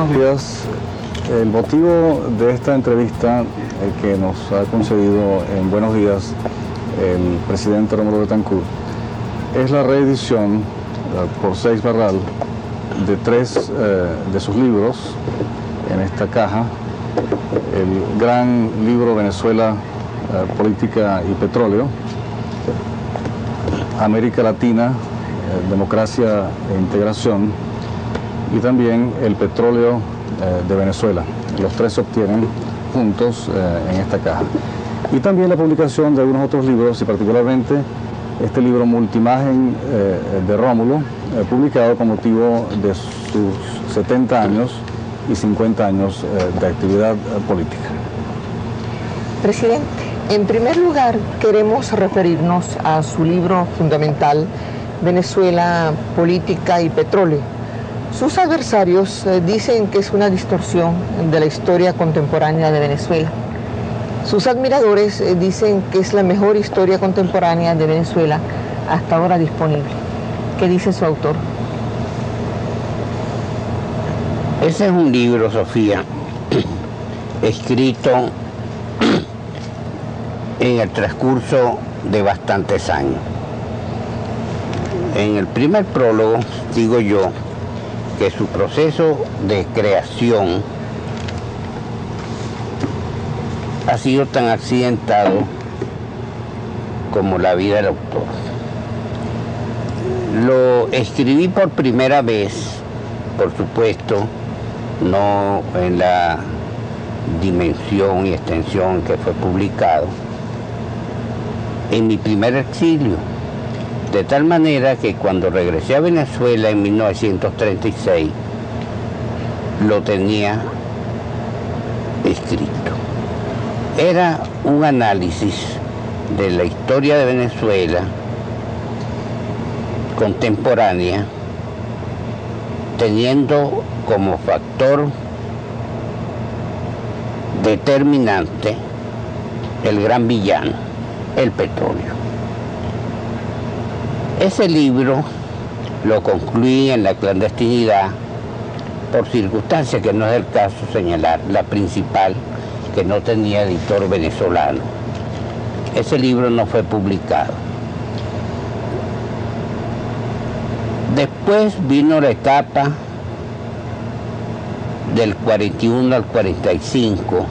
buenos días. El motivo de esta entrevista que nos ha concedido en Buenos Días el presidente Rómulo Betancourt es la reedición por Seix Barral de 3 de sus libros en esta caja: el gran libro Venezuela, Política y Petróleo, América Latina, Democracia e Integración, y también El Petróleo de Venezuela. Los 3 se obtienen juntos en esta caja. Y también la publicación de algunos otros libros, y particularmente este libro Multimagen de Rómulo, publicado con motivo de sus 70 años y 50 años de actividad política. Presidente, en primer lugar queremos referirnos a su libro fundamental, Venezuela, Política y Petróleo. Sus adversarios dicen que es una distorsión de la historia contemporánea de Venezuela. Sus admiradores dicen que es la mejor historia contemporánea de Venezuela hasta ahora disponible. ¿Qué dice su autor? Ese es un libro, Sofía, escrito en el transcurso de bastantes años. En el primer prólogo digo yo que su proceso de creación ha sido tan accidentado como la vida del autor. Lo escribí por primera vez, por supuesto, no en la dimensión y extensión que fue publicado, en mi primer exilio. De tal manera que cuando regresé a Venezuela en 1936, lo tenía escrito. Era un análisis de la historia de Venezuela contemporánea, teniendo como factor determinante el gran villano, el petróleo. Ese libro lo concluí en la clandestinidad por circunstancias que no es el caso señalar. La principal, que no tenía editor venezolano. Ese libro no fue publicado. Después vino la etapa del 41 al 45,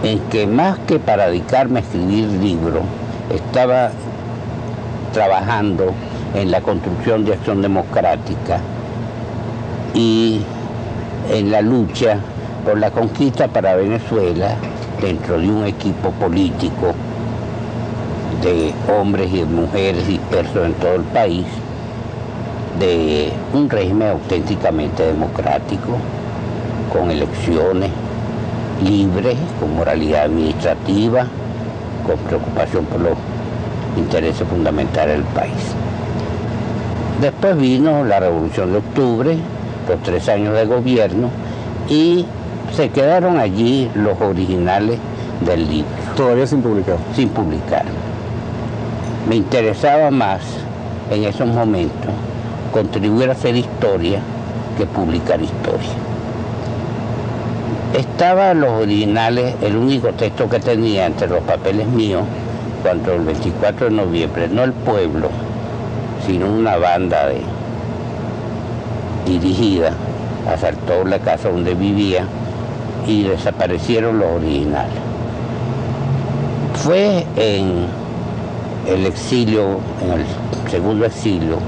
en que más que para dedicarme a escribir libros, estaba trabajando en la construcción de Acción Democrática y en la lucha por la conquista para Venezuela dentro de un equipo político de hombres y mujeres dispersos en todo el país, de un régimen auténticamente democrático, con elecciones libres, con moralidad administrativa, con preocupación por los intereses fundamentales del país. Después vino la Revolución de Octubre, los 3 años de gobierno, y se quedaron allí los originales del libro. ¿Todavía sin publicar? Sin publicar. Me interesaba más en esos momentos contribuir a hacer historia que publicar historia. Estaban los originales, el único texto que tenía entre los papeles míos, cuando el 24 de noviembre, no el pueblo, sino una banda dirigida, asaltó la casa donde vivía y desaparecieron los originales. Fue en el exilio, en el segundo exilio,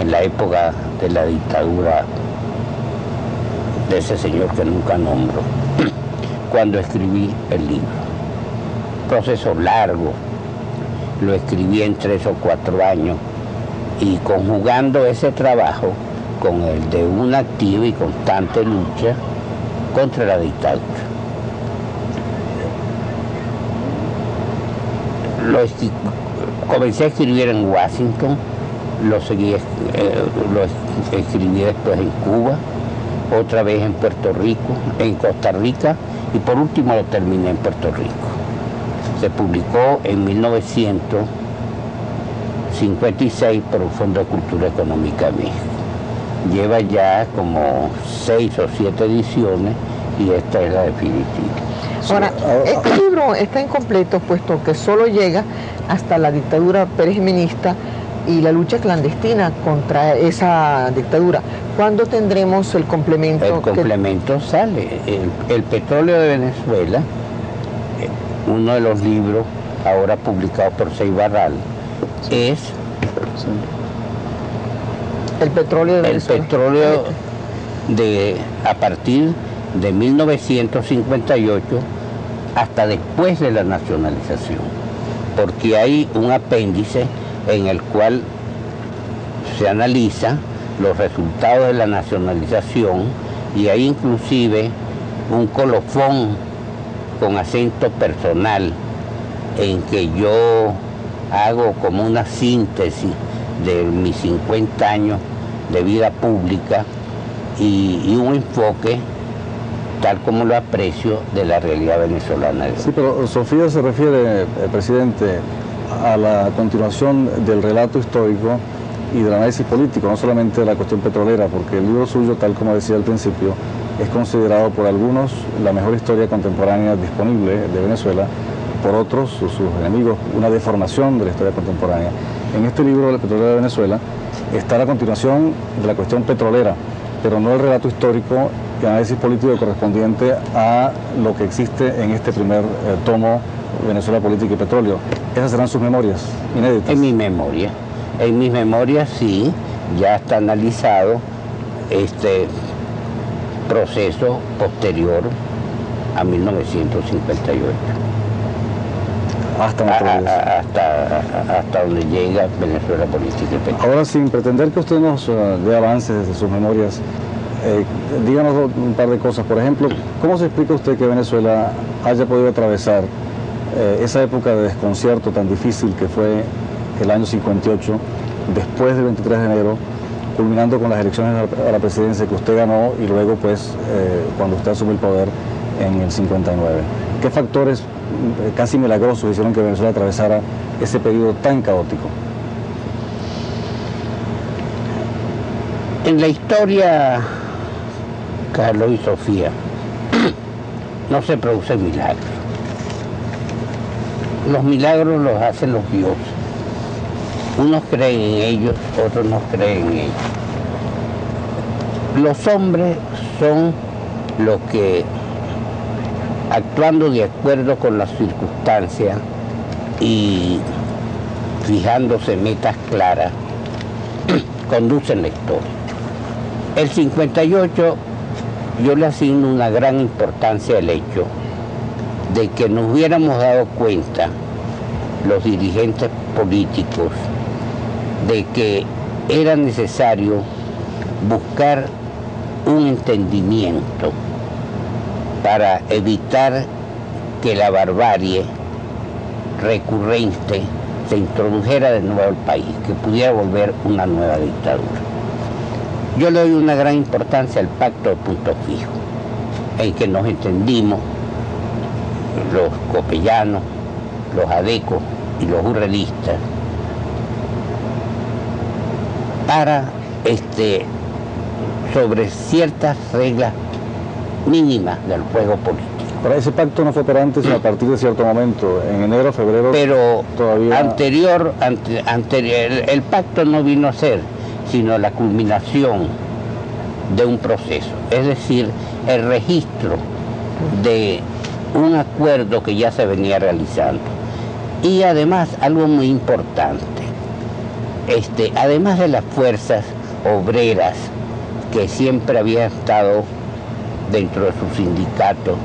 en la época de la dictadura de ese señor que nunca nombro, cuando escribí el libro. Proceso largo, lo escribí en 3 o 4 años y conjugando ese trabajo con el de una activa y constante lucha contra la dictadura. Comencé a escribir en Washington, lo escribí después en Cuba, otra vez en Puerto Rico, en Costa Rica, y por último lo terminé en Puerto Rico. Se publicó en 1956 por el Fondo de Cultura Económica de México. lleva ya como 6 o 7 ediciones y esta es la definitiva. Ahora, este libro está incompleto puesto que solo llega hasta la dictadura perejimenista y la lucha clandestina contra esa dictadura. ¿Cuándo tendremos el complemento? El complemento sale. El petróleo de Venezuela, uno de los libros ahora publicados por Sey Barral, es el petróleo de Venezuela. El petróleo a partir de 1958 hasta después de la nacionalización, porque hay un apéndice en el cual se analiza los resultados de la nacionalización y hay inclusive un colofón con acento personal en que yo hago como una síntesis de mis 50 años de vida pública y un enfoque tal como lo aprecio de la realidad venezolana. Sí, pero Sofía se refiere, presidente, a la continuación del relato histórico y del análisis político, no solamente de la cuestión petrolera, porque el libro suyo, tal como decía al principio, es considerado por algunos la mejor historia contemporánea disponible de Venezuela, por otros, sus enemigos, una deformación de la historia contemporánea. En este libro, El petróleo de Venezuela, está la continuación de la cuestión petrolera, pero no el relato histórico y análisis político correspondiente a lo que existe en este primer tomo, Venezuela, Política y Petróleo. Esas serán sus memorias inéditas. En mis memorias sí, ya está analizado este proceso posterior a 1958. Hasta donde llega Venezuela, Política y Petróleo. Ahora, sin pretender que usted nos dé avances de sus memorias, díganos un par de cosas. Por ejemplo, ¿cómo se explica usted que Venezuela haya podido atravesar esa época de desconcierto tan difícil que fue el año 58, después del 23 de enero, culminando con las elecciones a la presidencia que usted ganó y luego, pues, cuando usted asumió el poder en el 59? ¿Qué factores casi milagrosos hicieron que Venezuela atravesara ese periodo tan caótico? En la historia, Carlos y Sofía, no se producen milagros. Los milagros los hacen los dioses. Unos creen en ellos, otros no creen en ellos. Los hombres son los que, actuando de acuerdo con las circunstancias y fijándose metas claras, conducen la historia. El 58 yo le asigno una gran importancia al hecho de que nos hubiéramos dado cuenta, los dirigentes políticos, de que era necesario buscar un entendimiento para evitar que la barbarie recurrente se introdujera de nuevo al país, que pudiera volver una nueva dictadura. Yo le doy una gran importancia al pacto de Punto Fijo, en que nos entendimos los copellanos, los adecos y los urrelistas para sobre ciertas reglas mínimas del juego político. Pero ese pacto no fue para antes, sino a partir de cierto momento, en enero, febrero. Pero todavía... anterior, el pacto no vino a ser sino la culminación de un proceso, es decir, el registro de un acuerdo que ya se venía realizando. Y además, algo muy importante, además de las fuerzas obreras que siempre habían estado dentro de su sindicato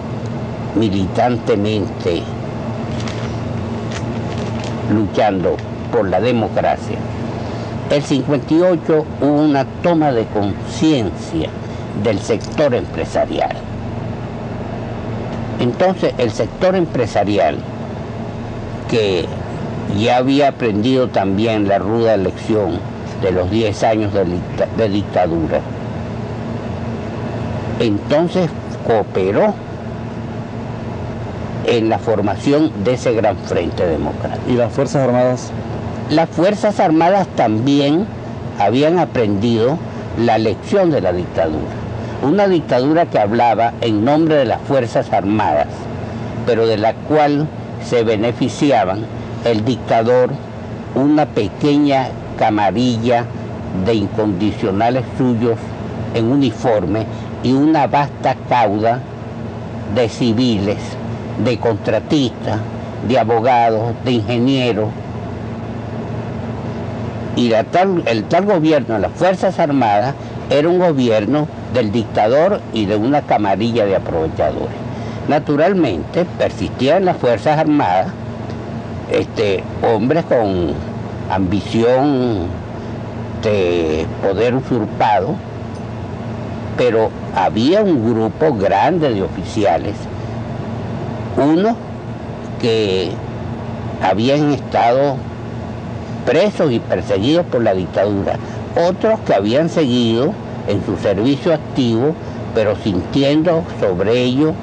militantemente luchando por la democracia, el 58 hubo una toma de conciencia del sector empresarial. Entonces, el sector empresarial, que ya había aprendido también la ruda lección de los 10 años de dictadura, entonces cooperó en la formación de ese gran frente democrático. ¿Y las Fuerzas Armadas? Las Fuerzas Armadas también habían aprendido la lección de la dictadura. Una dictadura que hablaba en nombre de las Fuerzas Armadas, pero de la cual se beneficiaban el dictador, una pequeña camarilla de incondicionales suyos en uniforme y una vasta cauda de civiles, de contratistas, de abogados, de ingenieros. Y el tal gobierno de las Fuerzas Armadas era un gobierno del dictador y de una camarilla de aprovechadores. Naturalmente persistían en las Fuerzas Armadas hombres con ambición de poder usurpado, pero había un grupo grande de oficiales, unos que habían estado presos y perseguidos por la dictadura, otros que habían seguido en su servicio activo, pero sintiendo sobre ello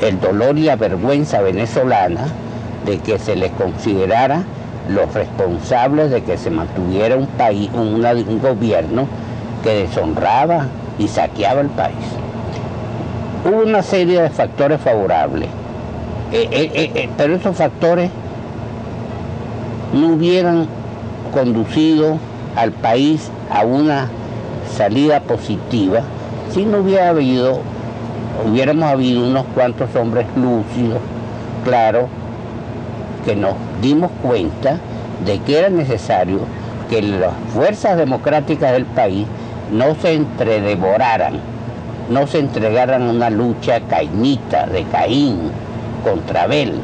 el dolor y la vergüenza venezolana de que se les considerara los responsables de que se mantuviera un país, un gobierno que deshonraba y saqueaba el país. Hubo una serie de factores favorables, pero esos factores no hubieran conducido al país a una salida positiva si no hubiéramos habido unos cuantos hombres lúcidos, claro, que nos dimos cuenta de que era necesario que las fuerzas democráticas del país no se entredevoraran, no se entregaran a una lucha cainita, de Caín contra Abel,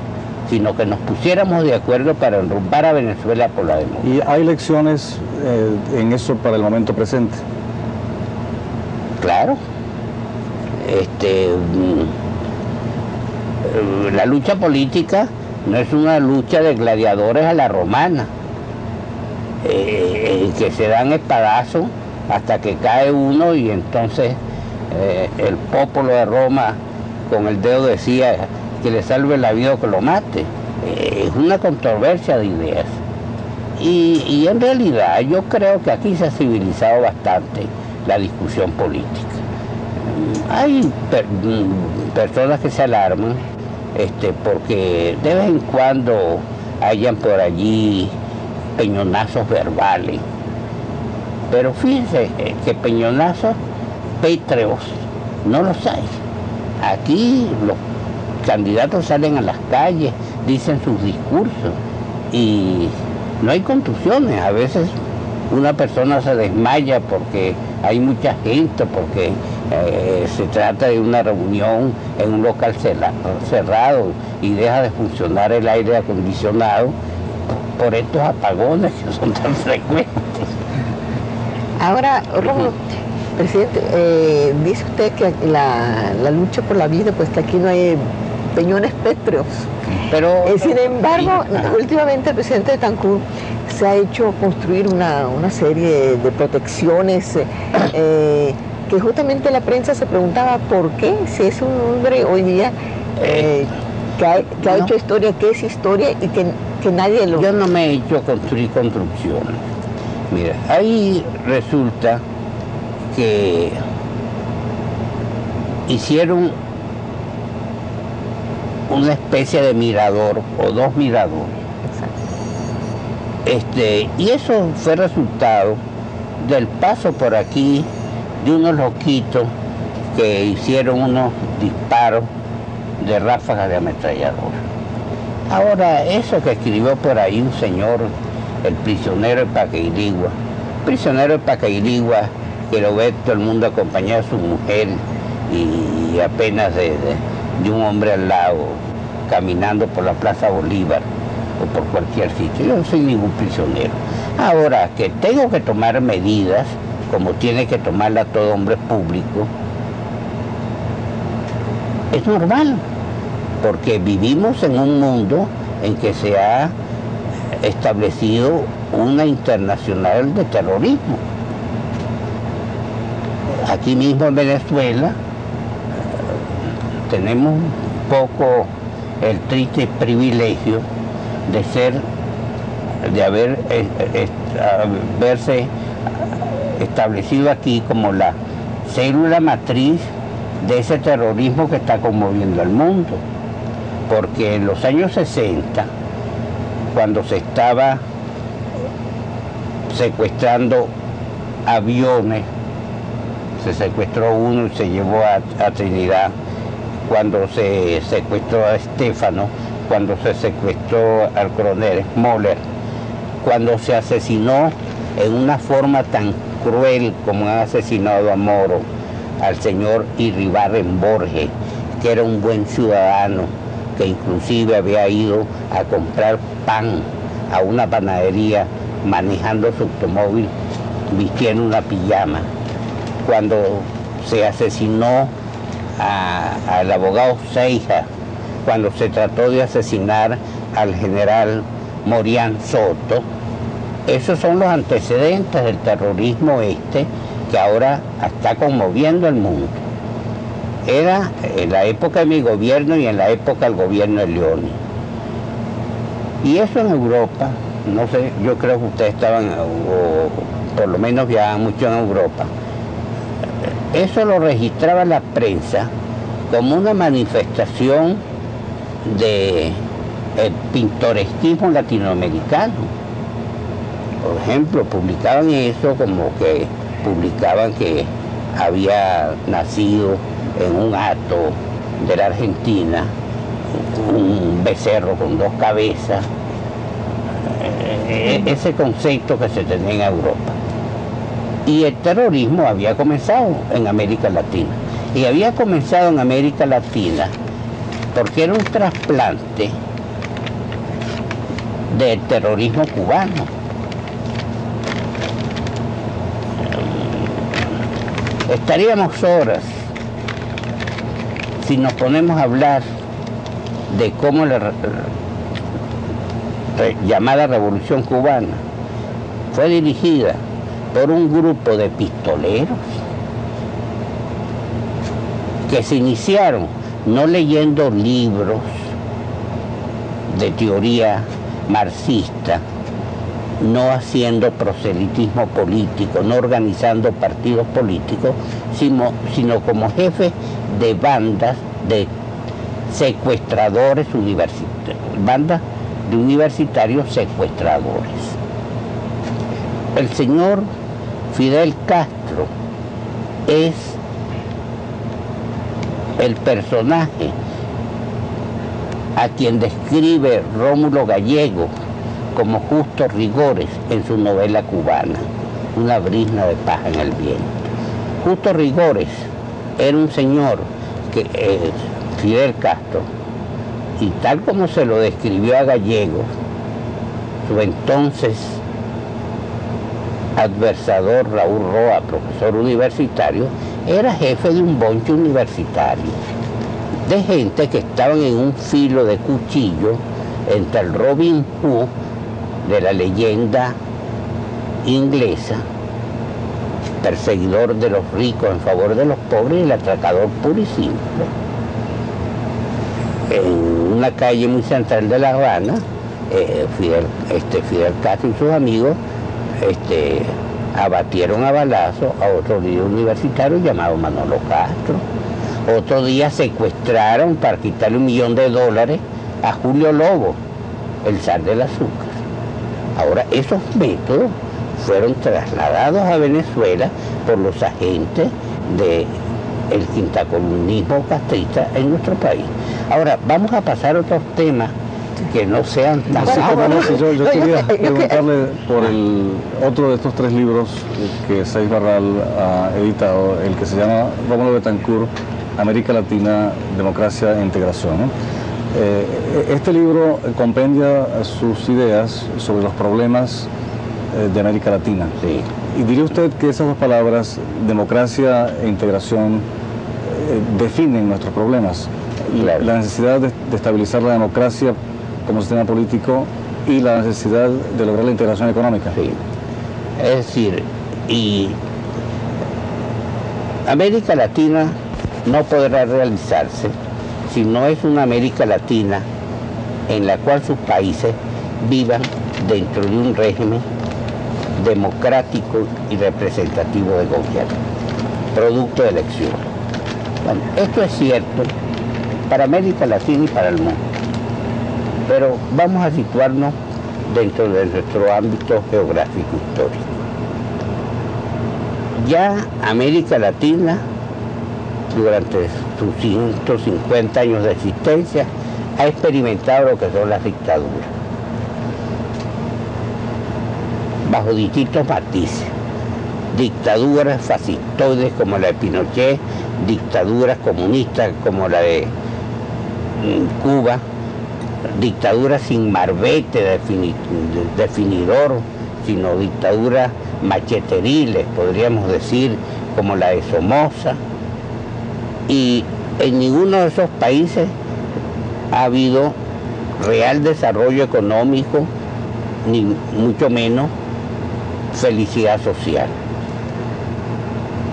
sino que nos pusiéramos de acuerdo para enrumbar a Venezuela por la democracia. ¿Y hay lecciones en eso para el momento presente? Claro. La lucha política no es una lucha de gladiadores a la romana, que se dan espadazos hasta que cae uno y entonces el pueblo de Roma con el dedo decía que le salve la vida o que lo mate. Es una controversia de ideas. Y en realidad yo creo que aquí se ha civilizado bastante la discusión política. Hay personas que se alarman porque de vez en cuando hayan por allí peñonazos verbales. Pero fíjense que peñonazos pétreos no los hay. Aquí los candidatos salen a las calles, dicen sus discursos y no hay contusiones. A veces una persona se desmaya porque hay mucha gente, porque se trata de una reunión en un local cerrado y deja de funcionar el aire acondicionado por estos apagones que son tan frecuentes. Ahora, Rómulo, presidente, dice usted que la lucha por la vida, pues que aquí no hay peñones pétreos. Pero, sin embargo, últimamente el presidente de Tancún se ha hecho construir una serie de protecciones que justamente la prensa se preguntaba por qué, si es un hombre hoy día que ha hecho historia, que es historia y que nadie lo... Yo no me he hecho construir construcciones. Mira, ahí resulta que hicieron una especie de mirador o dos miradores. Y eso fue resultado del paso por aquí de unos loquitos que hicieron unos disparos de ráfagas de ametralladora. Ahora, eso que escribió por ahí un señor, el prisionero de Pacairigua, que lo ve todo el mundo acompañado de su mujer y apenas de un hombre al lado, caminando por la Plaza Bolívar o por cualquier sitio. Yo no soy ningún prisionero. Ahora, que tengo que tomar medidas, como tiene que tomarla todo hombre público, es normal, porque vivimos en un mundo en que se ha establecido una internacional de terrorismo. Aquí mismo en Venezuela tenemos un poco el triste privilegio de haberse establecido aquí como la célula matriz de ese terrorismo que está conmoviendo al mundo. Porque en los años 60, cuando se estaba secuestrando aviones, se secuestró uno y se llevó a Trinidad, cuando se secuestró a Estéfano, cuando se secuestró al coronel Moller, cuando se asesinó en una forma tan cruel como han asesinado a Moro, al señor Irribarren Borges, que era un buen ciudadano, que inclusive había ido a comprar pan a una panadería manejando su automóvil, vistiendo una pijama. Cuando se asesinó al abogado Seija, cuando se trató de asesinar al general Morián Soto. Esos son los antecedentes del terrorismo que ahora está conmoviendo al mundo. Era en la época de mi gobierno y en la época del gobierno de Leoni. Y eso en Europa, no sé, yo creo que ustedes estaban, o por lo menos viajaban mucho en Europa. Eso lo registraba la prensa como una manifestación del pintoresquismo latinoamericano. Por ejemplo, publicaban eso como que publicaban que había nacido en un hato de la Argentina un becerro con dos cabezas, ese concepto que se tenía en Europa. Y el terrorismo había comenzado en América Latina. Y había comenzado en América Latina porque era un trasplante del terrorismo cubano. Estaríamos horas si nos ponemos a hablar de cómo la llamada Revolución Cubana fue dirigida por un grupo de pistoleros que se iniciaron no leyendo libros de teoría marxista, no haciendo proselitismo político, no organizando partidos políticos, sino como jefes de bandas de secuestradores universitarios, bandas de universitarios secuestradores. El señor Fidel Castro es el personaje a quien describe Rómulo Gallego como Justo Rigores en su novela cubana, Una brizna de paja en el viento. Justo Rigores era un señor que Fidel Castro, y tal como se lo describió a Gallego, su entonces adversador Raúl Roa, profesor universitario, era jefe de un bonche universitario, de gente que estaban en un filo de cuchillo entre el Robin Hood de la leyenda inglesa, perseguidor de los ricos en favor de los pobres, y el atracador puro y simple. En una calle muy central de La Habana, Fidel Castro y sus amigos abatieron a balazo a otro líder universitario llamado Manolo Castro. Otro día secuestraron para quitarle $1 millón a Julio Lobo, el zar del azúcar. Ahora, esos métodos fueron trasladados a Venezuela por los agentes del quintacolumnismo castrista en nuestro país. Ahora, vamos a pasar a otros temas que no sean tan... Yo quería preguntarle por el otro de estos 3 libros que Saiz Barral ha editado, el que se llama Rómulo Betancourt, América Latina, Democracia e Integración, ¿no? Este libro compendia sus ideas sobre los problemas de América Latina. Sí. ¿Y diría usted que esas dos palabras, democracia e integración, definen nuestros problemas? Claro. La necesidad de estabilizar la democracia como sistema político y la necesidad de lograr la integración económica. Sí. Es decir, y América Latina no podrá realizarse si no es una América Latina en la cual sus países vivan dentro de un régimen democrático y representativo de gobierno, producto de elecciones. Bueno, esto es cierto para América Latina y para el mundo, pero vamos a situarnos dentro de nuestro ámbito geográfico histórico. Ya América Latina, durante sus 150 años de existencia, ha experimentado lo que son las dictaduras, bajo distintos matices. Dictaduras fascistoides como la de Pinochet, dictaduras comunistas como la de Cuba, dictaduras sin marbete definidor, sino dictaduras macheteriles, podríamos decir, como la de Somoza. Y en ninguno de esos países ha habido real desarrollo económico, ni mucho menos felicidad social.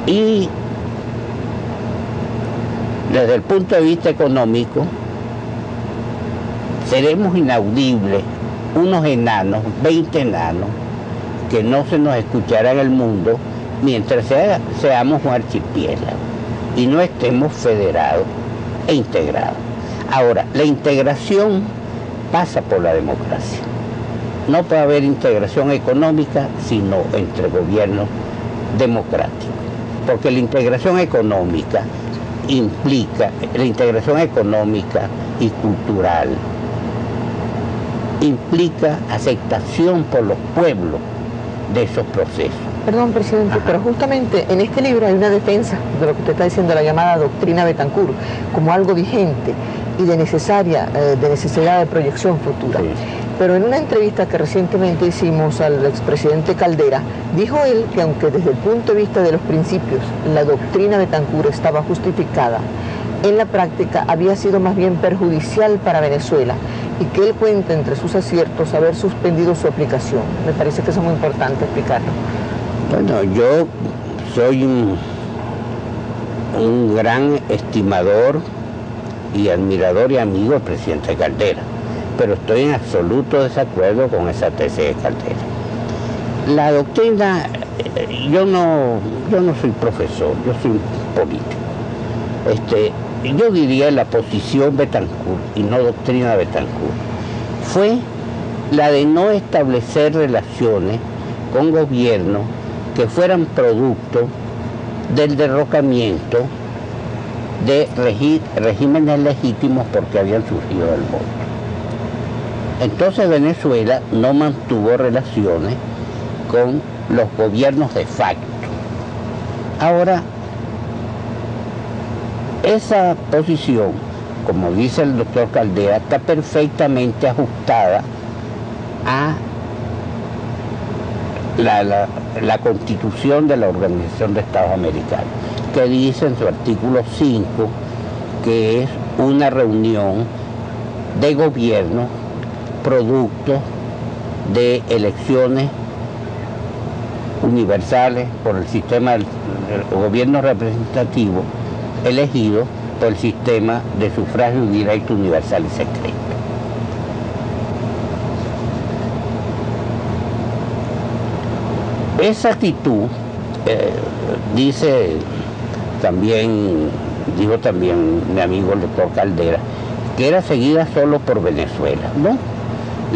Y desde el punto de vista económico, seremos inaudibles, unos enanos, 20 enanos, que no se nos escuchará en el mundo mientras seamos un archipiélago y no estemos federados e integrados. Ahora, la integración pasa por la democracia. No puede haber integración económica sino entre gobiernos democráticos, porque la integración económica implica, la integración económica y cultural implica aceptación por los pueblos de esos procesos. Perdón, presidente, pero justamente en este libro hay una defensa de lo que usted está diciendo, la llamada doctrina Betancourt, como algo vigente y de necesidad de proyección futura. Sí. Pero en una entrevista que recientemente hicimos al expresidente Caldera, dijo él que aunque desde el punto de vista de los principios la doctrina Betancourt estaba justificada, en la práctica había sido más bien perjudicial para Venezuela y que él cuenta entre sus aciertos haber suspendido su aplicación. Me parece que eso es muy importante explicarlo. Bueno, yo soy un gran estimador y admirador y amigo del presidente Caldera, pero estoy en absoluto desacuerdo con esa tesis de Caldera. La doctrina, yo no soy profesor, yo soy político. Yo diría la posición Betancourt y no doctrina Betancourt fue la de no establecer relaciones con gobiernos que fueran producto del derrocamiento de regímenes legítimos porque habían surgido del voto. Entonces Venezuela no mantuvo relaciones con los gobiernos de facto. Ahora, esa posición, como dice el doctor Caldera, está perfectamente ajustada a la Constitución de la Organización de Estados Americanos, que dice en su artículo 5 que es una reunión de gobierno producto de elecciones universales por el sistema del gobierno representativo elegido por el sistema de sufragio directo, universal y secreto. Esa actitud, dijo también mi amigo el doctor Caldera, que era seguida solo por Venezuela, ¿no?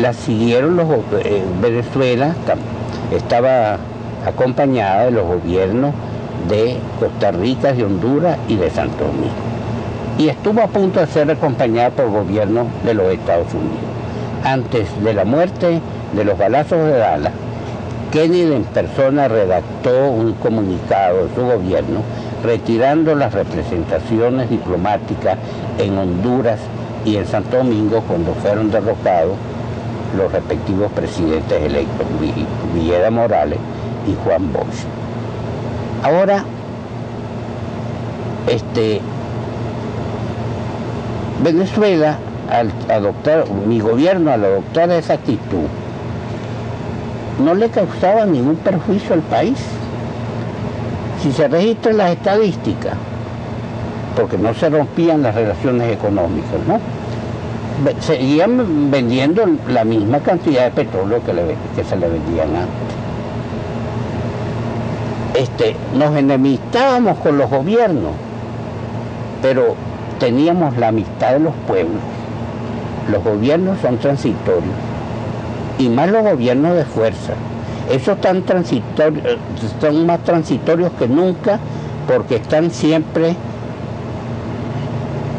La siguieron Venezuela estaba acompañada de los gobiernos de Costa Rica, de Honduras y de Santo Domingo. Y estuvo a punto de ser acompañada por el gobierno de los Estados Unidos. Antes de la muerte de los balazos de Dallas, Kennedy en persona redactó un comunicado de su gobierno retirando las representaciones diplomáticas en Honduras y en Santo Domingo cuando fueron derrocados los respectivos presidentes electos, Villeda Morales y Juan Bosch. Ahora, Venezuela, mi gobierno al adoptar esa actitud, no le causaba ningún perjuicio al país. Si se registran las estadísticas, porque no se rompían las relaciones económicas, ¿no? Seguían vendiendo la misma cantidad de petróleo que se le vendían antes. nos enemistábamos con los gobiernos, pero teníamos la amistad de los pueblos. Los gobiernos son transitorios, y más los gobiernos de fuerza. Esos son más transitorios que nunca, porque están siempre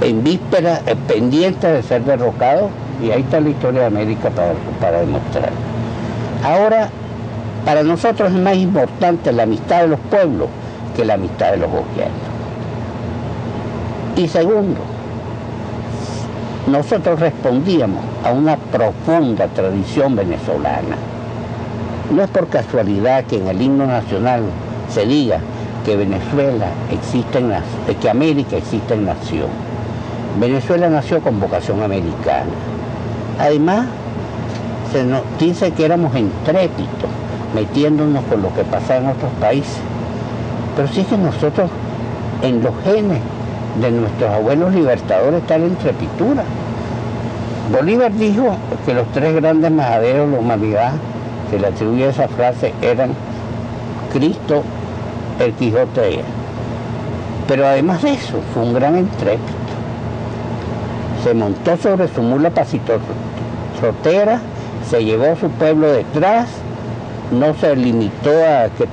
en víspera, pendientes de ser derrocados, y ahí está la historia de América para demostrar. Ahora, para nosotros es más importante la amistad de los pueblos que la amistad de los gobiernos. Y segundo, nosotros respondíamos a una profunda tradición venezolana. No es por casualidad que en el himno nacional se diga que Venezuela existe que América existe en nación. Venezuela nació con vocación americana. Además, se nos dice que éramos intrépidos, metiéndonos con lo que pasaba en otros países. Pero sí que nosotros, en los genes de nuestros abuelos libertadores, está la intrepitura. Bolívar dijo que los tres grandes majaderos de la humanidad, se le atribuye esa frase, eran Cristo, el Quijote. Pero además de eso, fue un gran intrépido. Se montó sobre su mula pacitortera, se llevó a su pueblo detrás, no se limitó a que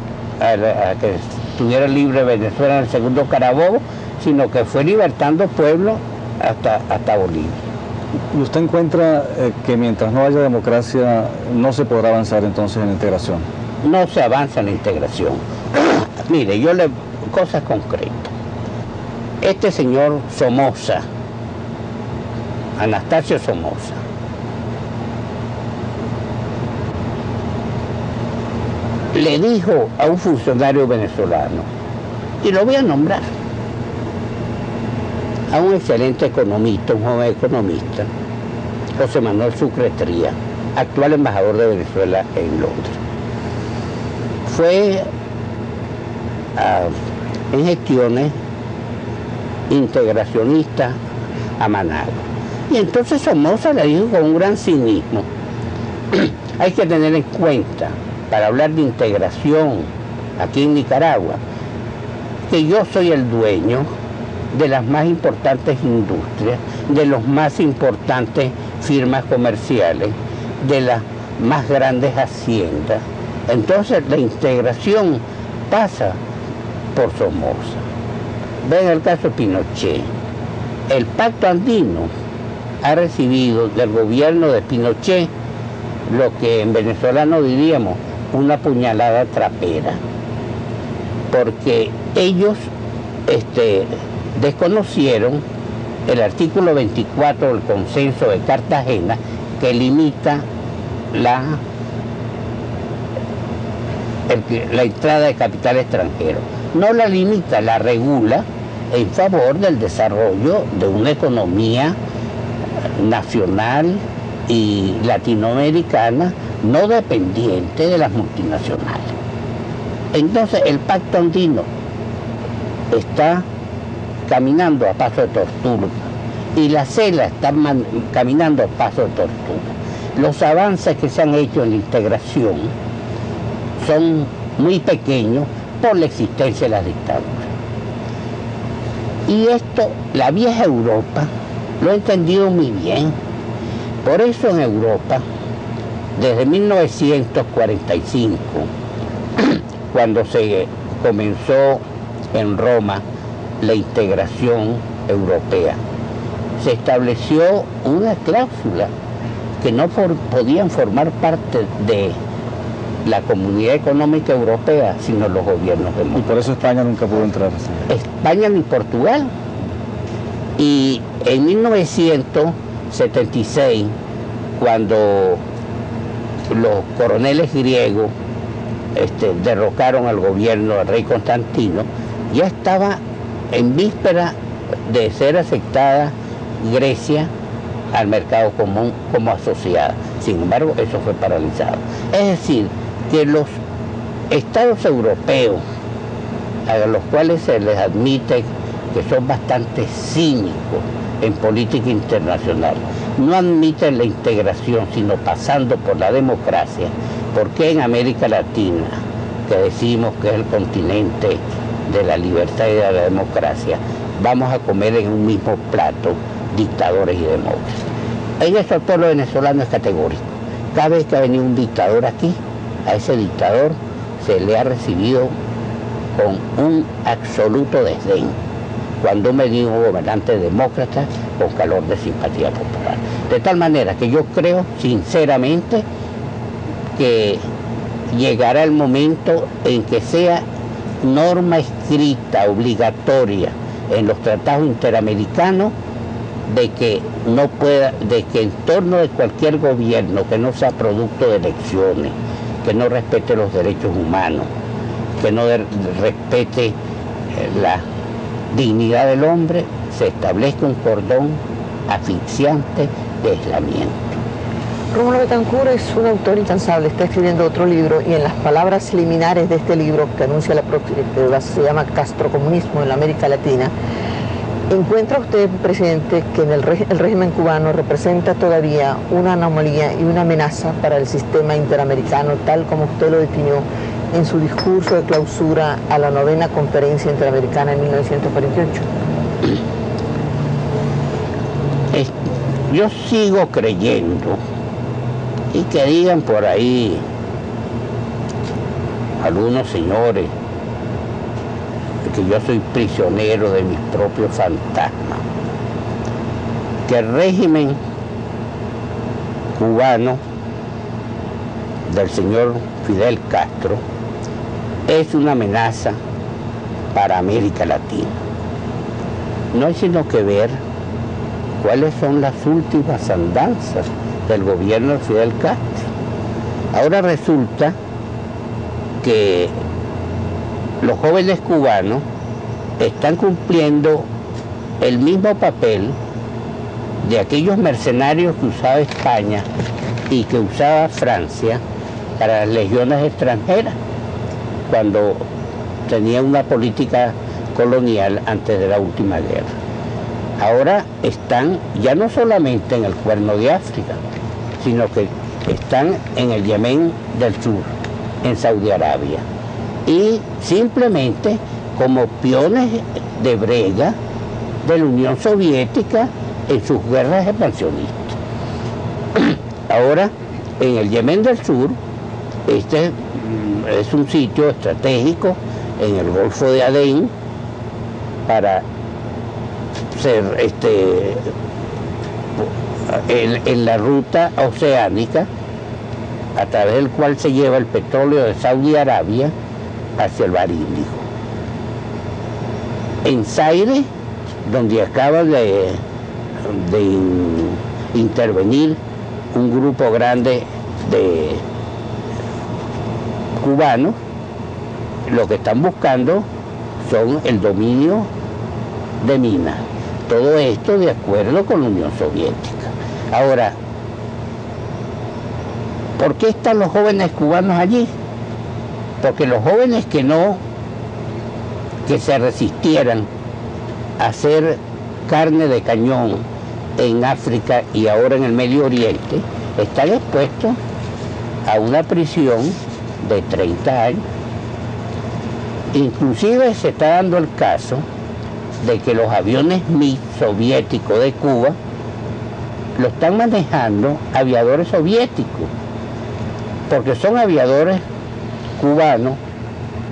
estuviera libre Venezuela en el segundo Carabobo, sino que fue libertando pueblos hasta Bolivia. ¿Y usted encuentra que mientras no haya democracia no se podrá avanzar entonces en la integración? No se avanza en la integración. Mire, cosas concretas. Este señor Somoza, Anastasio Somoza, le dijo a un funcionario venezolano, y lo voy a nombrar, a un excelente economista, un joven economista, José Manuel Sucre Tría, actual embajador de Venezuela en Londres. Fue en gestiones integracionistas a Managua. Y entonces Somoza le dijo con un gran cinismo, hay que tener en cuenta, para hablar de integración aquí en Nicaragua, que yo soy el dueño de las más importantes industrias, de las más importantes firmas comerciales, de las más grandes haciendas. Entonces la integración pasa por Somoza. Ven el caso de Pinochet. El Pacto Andino ha recibido del gobierno de Pinochet lo que en venezolano diríamos una puñalada trapera, porque ellos desconocieron el artículo 24 del Consenso de Cartagena, que limita la entrada de capital extranjero. No la limita, la regula en favor del desarrollo de una economía nacional y latinoamericana no dependiente de las multinacionales. Entonces el Pacto Andino está caminando a paso de tortuga y la CELA está caminando a paso de tortuga. Los avances que se han hecho en la integración son muy pequeños por la existencia de las dictaduras. Y esto, la vieja Europa lo ha entendido muy bien. Por eso en Europa, desde 1945, cuando se comenzó en Roma la integración europea, se estableció una cláusula que no podían formar parte de la Comunidad Económica Europea, sino los gobiernos del mundo. Y por eso España nunca pudo entrar. España ni Portugal. Y en 1976, cuando los coroneles griegos derrocaron al gobierno del rey Constantino, ya estaba en víspera de ser aceptada Grecia al mercado común como asociada. Sin embargo, eso fue paralizado. Es decir, que los estados europeos, a los cuales se les admite que son bastante cínicos en política internacional, no admiten la integración, sino pasando por la democracia, porque en América Latina que decimos que es el continente de la libertad y de la democracia, vamos a comer en un mismo plato dictadores y demócratas. En eso el pueblo venezolano es categórico. Cada vez que ha venido un dictador aquí, a ese dictador se le ha recibido con un absoluto desdén. Cuando me digo gobernante demócrata, con calor de simpatía popular. De tal manera que yo creo sinceramente que llegará el momento en que sea norma escrita, obligatoria en los tratados interamericanos, de que en torno de cualquier gobierno que no sea producto de elecciones, que no respete los derechos humanos, que no respete la dignidad del hombre, se establezca un cordón asfixiante de aislamiento. Rómulo Betancourt es un autor incansable, está escribiendo otro libro y en las palabras liminares de este libro que anuncia se llama Castrocomunismo en la América Latina, ¿encuentra usted, presidente, que el régimen cubano representa todavía una anomalía y una amenaza para el sistema interamericano, tal como usted lo definió en su discurso de clausura a la 9ª Conferencia Interamericana en 1948? Yo sigo creyendo, y que digan por ahí algunos señores que yo soy prisionero de mis propios fantasmas, que el régimen cubano del señor Fidel Castro es una amenaza para América Latina. No hay sino que ver cuáles son las últimas andanzas del gobierno de Fidel Castro. Ahora resulta que los jóvenes cubanos están cumpliendo el mismo papel de aquellos mercenarios que usaba España y que usaba Francia para las legiones extranjeras, cuando tenía una política colonial antes de la última guerra. Ahora están ya no solamente en el Cuerno de África, sino que están en el Yemen del Sur, en Saudi Arabia, y simplemente como peones de brega de la Unión Soviética en sus guerras expansionistas. Ahora, en el Yemen del Sur, este es un sitio estratégico en el Golfo de Adén para ser en la ruta oceánica a través del cual se lleva el petróleo de Saudi Arabia hacia el Mar Índico. En Zaire, donde acaba de intervenir un grupo grande de cubanos, lo que están buscando son el dominio de minas. Todo esto de acuerdo con la Unión Soviética. Ahora, ¿por qué están los jóvenes cubanos allí? Porque los jóvenes que se resistieran a hacer carne de cañón en África y ahora en el Medio Oriente, están expuestos a una prisión de 30 años. Inclusive se está dando el caso de que los aviones MiG soviéticos de Cuba lo están manejando aviadores soviéticos, porque son aviadores cubanos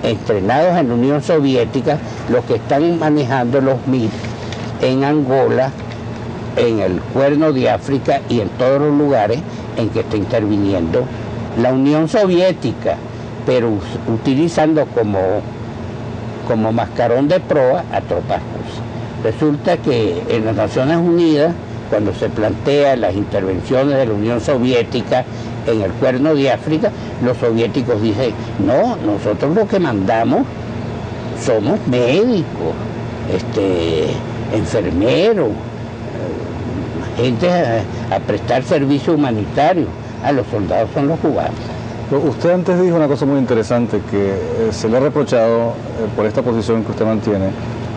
entrenados en la Unión Soviética los que están manejando los MiG en Angola, en el Cuerno de África y en todos los lugares en que está interviniendo la Unión Soviética, pero utilizando como mascarón de proa a tropas rusas. Resulta que en las Naciones Unidas, cuando se plantean las intervenciones de la Unión Soviética en el Cuerno de África, los soviéticos dicen, no, nosotros lo que mandamos somos médicos, enfermeros, gente a prestar servicio humanitario. A los soldados son los cubanos. Usted antes dijo una cosa muy interesante, que se le ha reprochado por esta posición que usted mantiene,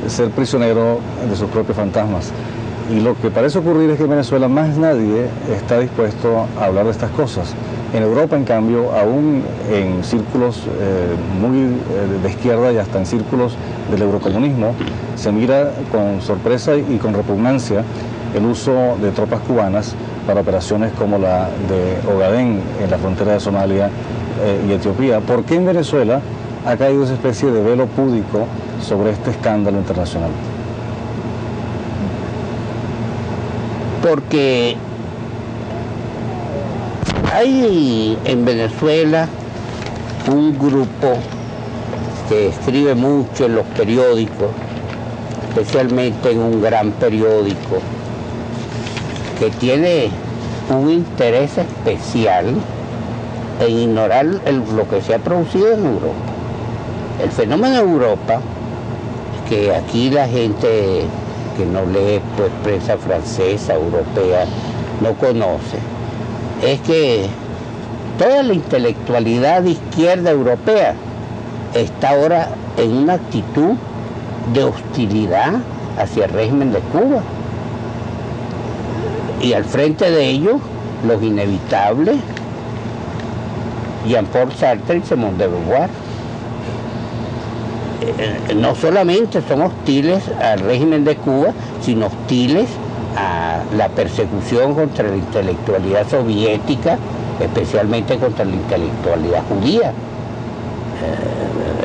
ser prisionero de sus propios fantasmas. Y lo que parece ocurrir es que en Venezuela más nadie está dispuesto a hablar de estas cosas. En Europa, en cambio, aún en círculos muy de izquierda y hasta en círculos del eurocomunismo, se mira con sorpresa y con repugnancia el uso de tropas cubanas para operaciones como la de Ogadén en la frontera de Somalia y Etiopía. ¿Por qué en Venezuela ha caído esa especie de velo púdico sobre este escándalo internacional? Porque hay en Venezuela un grupo que escribe mucho en los periódicos, especialmente en un gran periódico, que tiene un interés especial en ignorar lo que se ha producido en Europa. El fenómeno de Europa, que aquí la gente que no lee pues, prensa francesa, europea, no conoce, es que toda la intelectualidad de izquierda europea está ahora en una actitud de hostilidad hacia el régimen de Cuba. Y al frente de ellos, los inevitables, Jean-Paul Sartre y Simone de Beauvoir. No solamente son hostiles al régimen de Cuba, sino hostiles a la persecución contra la intelectualidad soviética, especialmente contra la intelectualidad judía.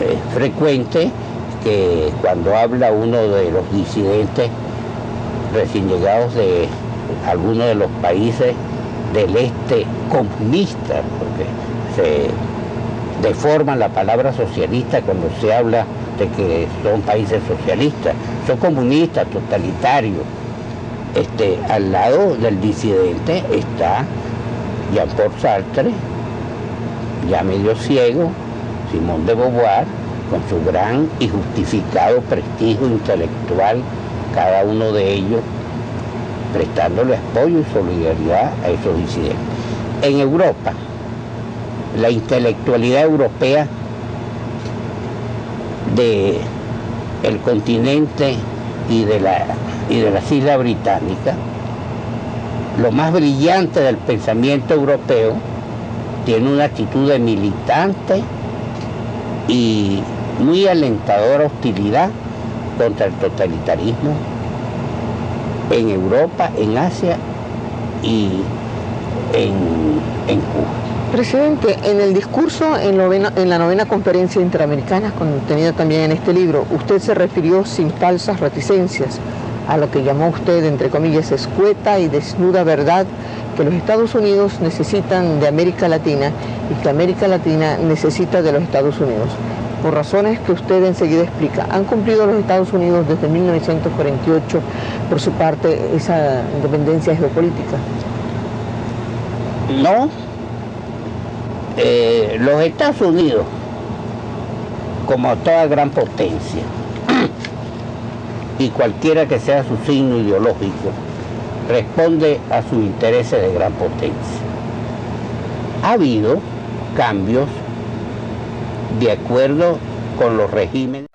Es frecuente que cuando habla uno de los disidentes recién llegados de algunos de los países del este comunista, porque se deforman la palabra socialista cuando se habla de que son países socialistas, son comunistas, totalitarios. Al lado del disidente está Jean-Paul Sartre, ya medio ciego, Simone de Beauvoir, con su gran y justificado prestigio intelectual, cada uno de ellos prestándole apoyo y solidaridad a esos disidentes. En Europa, la intelectualidad europea del continente y de las Islas Británicas, lo más brillante del pensamiento europeo, tiene una actitud de militante y muy alentadora hostilidad contra el totalitarismo en Europa, en Asia y en Cuba. Presidente, en el discurso en la novena conferencia interamericana, contenida también en este libro, usted se refirió sin falsas reticencias a lo que llamó usted, entre comillas, escueta y desnuda verdad que los Estados Unidos necesitan de América Latina y que América Latina necesita de los Estados Unidos. Por razones que usted enseguida explica, ¿han cumplido los Estados Unidos desde 1948 por su parte esa independencia geopolítica? No. Los Estados Unidos, como toda gran potencia, y cualquiera que sea su signo ideológico, responde a sus intereses de gran potencia. Ha habido cambios de acuerdo con los regímenes